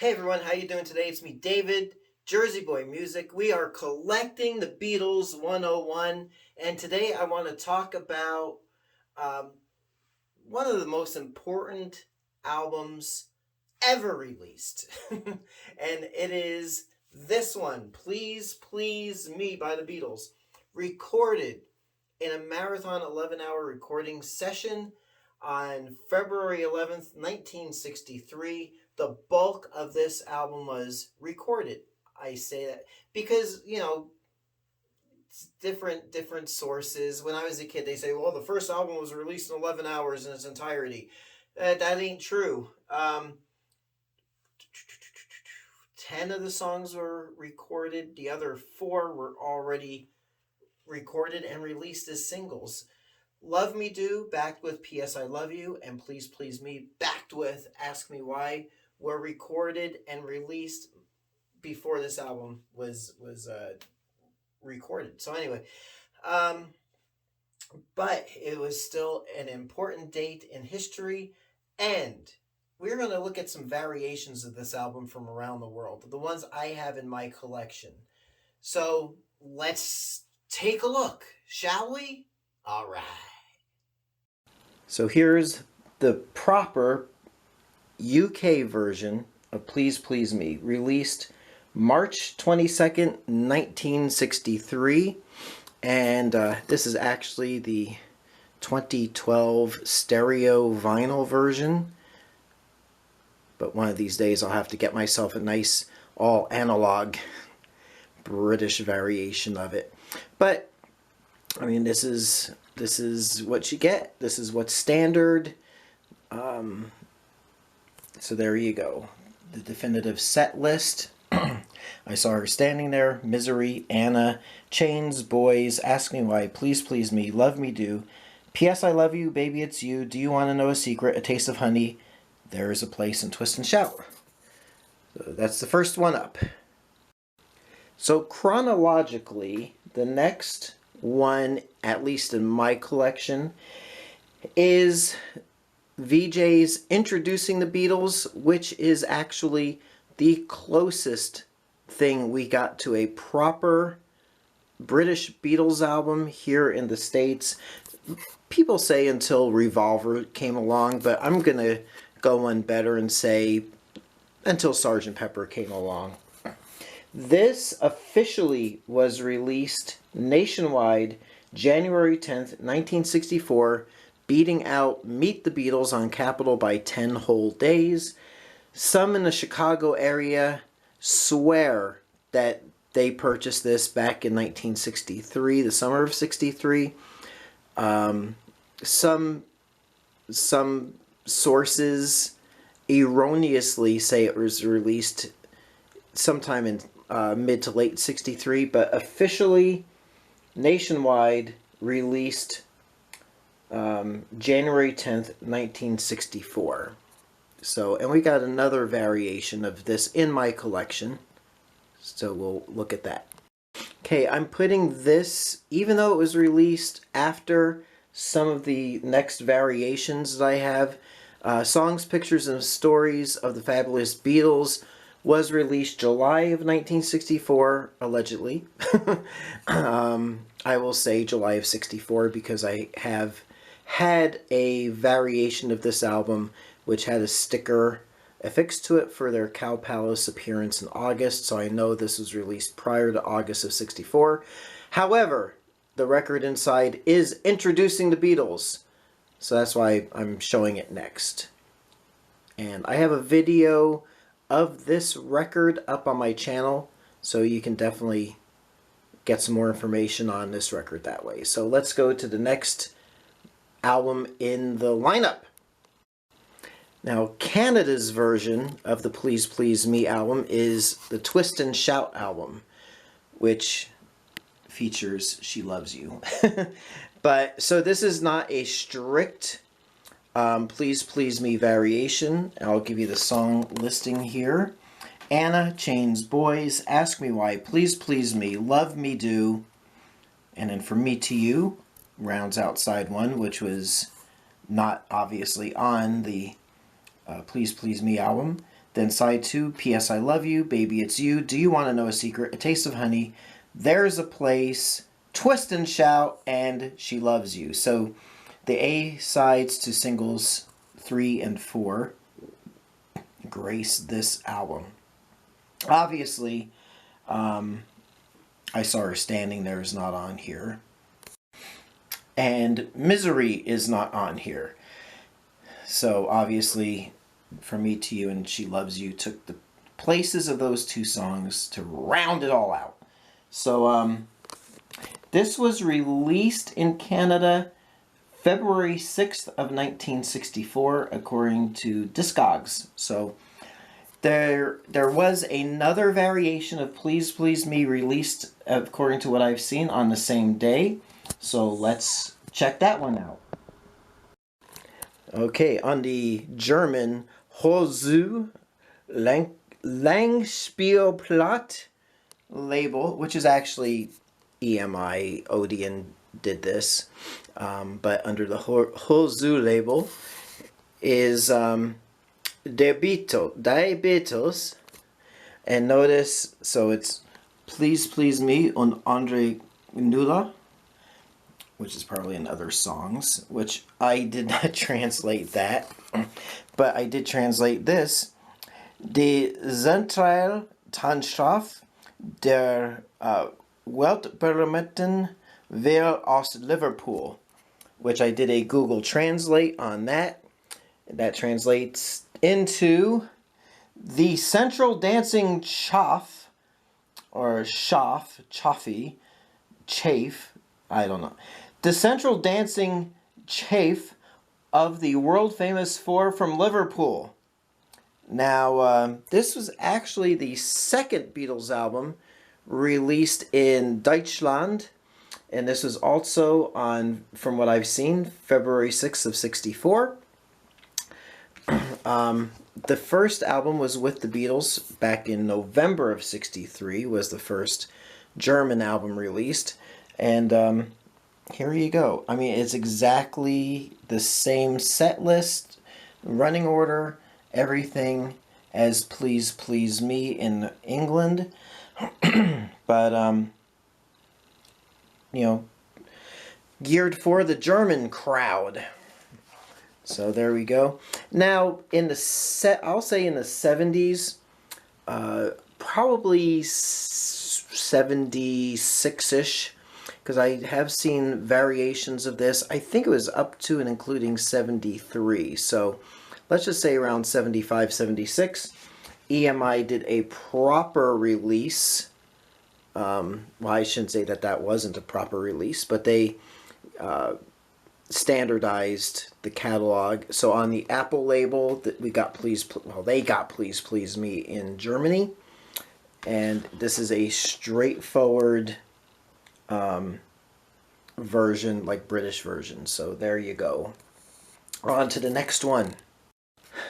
Hey everyone, how you doing today? It's me, David, Jersey Boy Music. We are collecting the Beatles 101, and today I want to talk about um, one of the most important albums ever released. And it is this one, Please Please Me by the Beatles, recorded in a marathon 11-hour recording session on February 11th, 1963. The bulk of this album was recorded. I say that because, it's different sources. When I was a kid, they say, well, the first album was released in 11 hours in its entirety. That ain't true. 10 of the songs were recorded. The other 4 were already recorded and released as singles. Love Me Do, backed with P.S. I Love You, and Please Please Me, backed with Ask Me Why, were recorded and released before this album was recorded. So anyway, but it was still an important date in history, and we're going to look at some variations of this album from around the world, the ones I have in my collection. So let's take a look, shall we? All right. So here's the proper UK version of Please Please Me, released March 22nd, 1963. And this is actually the 2012 stereo vinyl version. But one of these days I'll have to get myself a nice all analog British variation of it. But I mean, this is what you get. This is what's standard. So there you go. The definitive set list. I saw her standing there. Misery, Anna, Chains, Boys, Ask Me Why, Please Please Me, Love Me Do, P.S. I Love You, Baby It's You, Do You Want to Know a Secret, A Taste of Honey, There Is a Place, and Twist and Shout. So that's the first one up. So chronologically, the next one, at least in my collection, is VJ's Introducing the Beatles, which is actually the closest thing we got to a proper British Beatles album here in the States. People say until Revolver came along, but I'm going to go one better and say until Sgt. Pepper came along. This officially was released nationwide January 10th, 1964, beating out Meet the Beatles on Capitol by 10 whole days. Some in the Chicago area swear that they purchased this back in 1963, the summer of 63. Some sources erroneously say it was released sometime in mid to late 63, but officially nationwide released January 10th, 1964. So, and we got another variation of this in my collection, so we'll look at that. Okay, I'm putting this, even though it was released after some of the next variations that I have, Songs, Pictures, and Stories of the Fabulous Beatles was released July of 1964, allegedly. I will say July of 64 because I have had a variation of this album which had a sticker affixed to it for their Cow Palace appearance in August, so I know this was released prior to August of 64. However, the record inside is Introducing the Beatles, so that's why I'm showing it next. And I have a video of this record up on my channel, so you can definitely get some more information on this record that way. So let's go to the next album in the lineup. Now, Canada's version of the Please Please Me album is the Twist and Shout album, which features She Loves You. But, so this is not a strict Please Please Me variation. I'll give you the song listing here. Anna, Chains, Boys, Ask Me Why, Please Please Me, Love Me Do, and then From Me to You rounds out side one, which was not obviously on the Please Please Me album. Then side 2, P.S. I Love You, Baby It's You, Do You Want to Know a Secret, A Taste of Honey, There's a Place, Twist and Shout, and She Loves You. So the A sides to singles 3 and 4 grace this album. Obviously, I Saw Her Standing There is not on here. And Misery is not on here. So obviously, From Me to You and She Loves You took the places of those two songs to round it all out. So this was released in Canada February 6th of 1964, according to Discogs. So there was another variation of Please Please Me released, according to what I've seen, on the same day. So let's check that one out. Okay, on the German Hozu Langspielplatt label, which is actually EMI, Odeon did this, but under the Hozu label is Die Beatles, and notice, so it's Please Please Me und Andre Nulla, which is probably in other songs, which I did not translate that, but I did translate this. Die Zentraltanzschaft der Weltberühmten Veil aus Liverpool, which I did a Google Translate on that. That translates into the Central Dancing Chaff, or Chaffee, I don't know. The Central Dancing Chaff of the world famous Four from Liverpool. Now, this was actually the second Beatles album released in Deutschland, and this was also on, from what I've seen, February 6th of 64. The first album was with the Beatles back in November of 63, was the first German album released, and here you go. I mean, it's exactly the same set list, running order, everything as Please Please Me in England, but you know, geared for the German crowd. So there we go. Now in the I'll say in the 70s, probably 76-ish, because I have seen variations of this. I think it was up to and including 73. So let's just say around 75, 76. EMI did a proper release. Well, I shouldn't say that that wasn't a proper release, but they standardized the catalog. So on the Apple label, that we got they got Please Please Me in Germany, and this is a straightforward version, like British version. So there you go. On to the next one.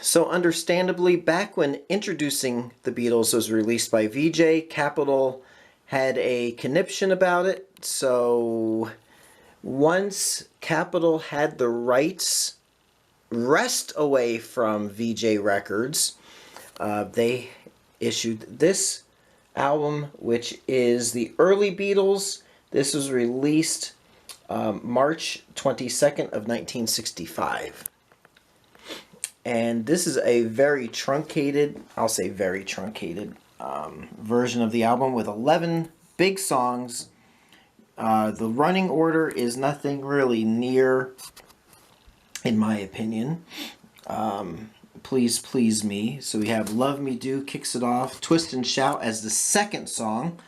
So understandably, back when Introducing the Beatles was released by VJ, Capitol had a conniption about it. So once Capitol had the rights wrest away from VJ Records, they issued this album, which is the early Beatles. This was released March 22nd of 1965. And this is a very truncated, I'll say very truncated, version of the album with 11 big songs. The running order is nothing really near, in my opinion, Please Please Me. So we have Love Me Do kicks it off, Twist and Shout as the second song,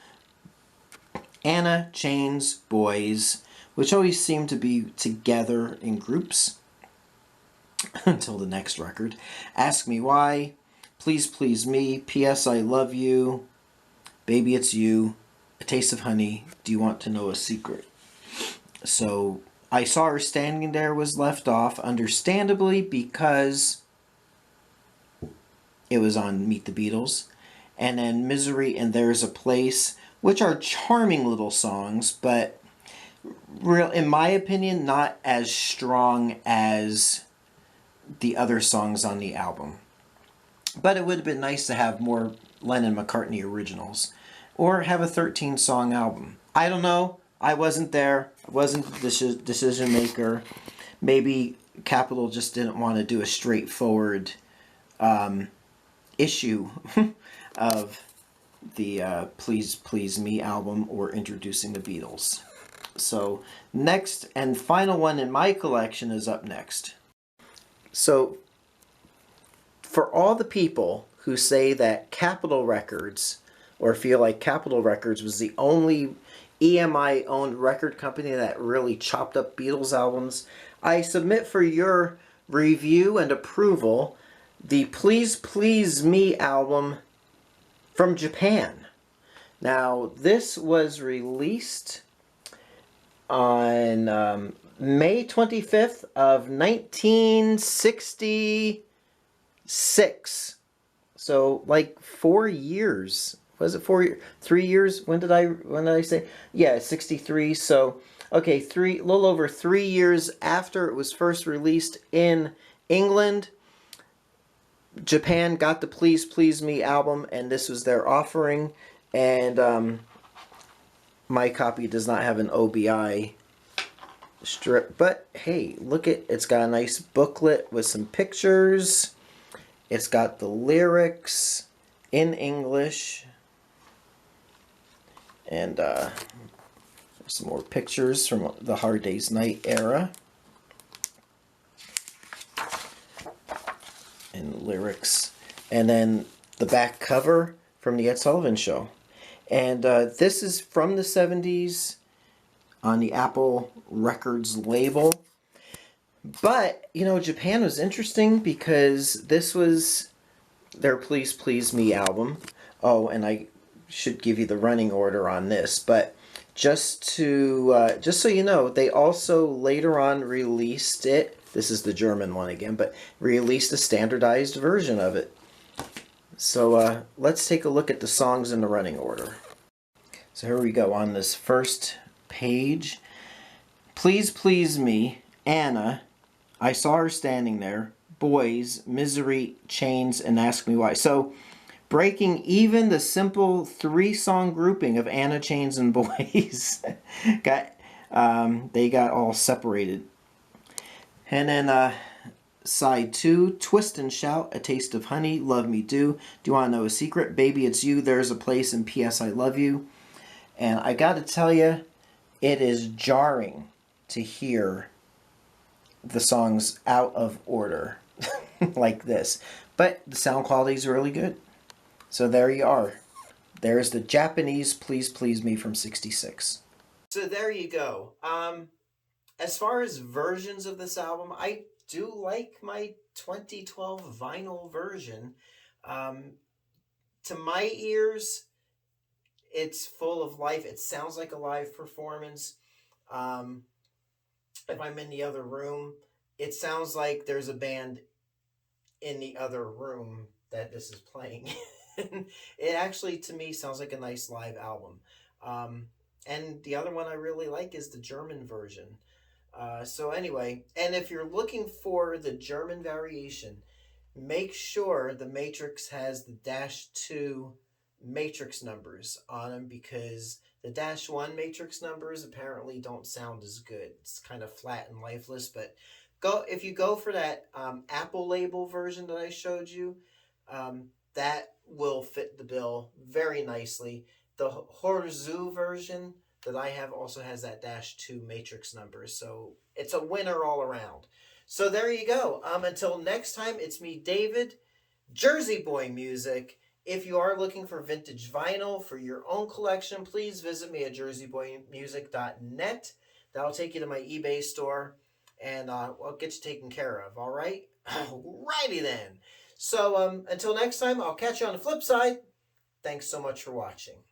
Anna, Chains, Boys, which always seem to be together in groups until the next record, Ask Me Why, Please Please Me, P.S. I Love You, Baby It's You, A Taste of Honey, Do You Want to Know a Secret? So I Saw Her Standing There was left off, understandably, because it was on Meet the Beatles. And then Misery and There's a Place, which are charming little songs, but in my opinion, not as strong as the other songs on the album. But it would have been nice to have more Lennon-McCartney originals. Or have a 13-song album. I don't know. I wasn't there. I wasn't the decision maker. Maybe Capitol just didn't want to do a straightforward issue of the Please Please Me album or introducing the Beatles. So next and final one in my collection is up next. So for all the people who say that Capitol Records or feel like Capitol Records was the only EMI owned record company that really chopped up Beatles albums, I submit for your review and approval the Please Please Me album from Japan. Now, this was released on May 25th of 1966. So like 4 years. Was it 4 years? 3 years? When did I say? Yeah, 63. So okay, little over 3 years after it was first released in England, Japan got the Please Please Me album, and this was their offering. And my copy does not have an OBI strip, but hey, look it's got a nice booklet with some pictures. It's got the lyrics in English, and some more pictures from the Hard Day's Night era, and lyrics, and then the back cover from the Ed Sullivan Show. And this is from the 70s on the Apple Records label. But, you know, Japan was interesting because this was their Please Please Me album. Oh, and I should give you the running order on this, but just so you know, they also later on released it. This is the German one again, but released a standardized version of it. So let's take a look at the songs in the running order. So here we go on this first page. Please Please Me, Anna, I Saw Her Standing There, Boys, Misery, Chains, and Ask Me Why. So breaking even the simple 3-song grouping of Anna, Chains, and Boys. They got all separated. And then side 2, Twist and Shout, A Taste of Honey, Love Me Do You Want to Know a Secret, Baby It's You, There's a Place, and P.S. I Love You. And I got to tell you, it is jarring to hear the songs out of order like this. But the sound quality is really good. So there you are. There's the Japanese Please Please Me from 66. So there you go. As far as versions of this album, I do like my 2012 vinyl version. To my ears, it's full of life. It sounds like a live performance. If I'm in the other room, it sounds like there's a band in the other room that this is playing. It actually, to me, sounds like a nice live album. And the other one I really like is the German version. So anyway, and if you're looking for the German variation, make sure the Matrix has the -2 matrix numbers on them, because the -1 matrix numbers apparently don't sound as good. It's kind of flat and lifeless. But if you go for that Apple label version that I showed you, that will fit the bill very nicely. The Horzu version that I have also has that -2 matrix number, so it's a winner all around. So there you go. Until next time, it's me, David, Jersey Boy Music. If you are looking for vintage vinyl for your own collection, please visit me at jerseyboymusic.net. That'll take you to my eBay store, and I'll get you taken care of, all right? Alrighty then. So until next time, I'll catch you on the flip side. Thanks so much for watching.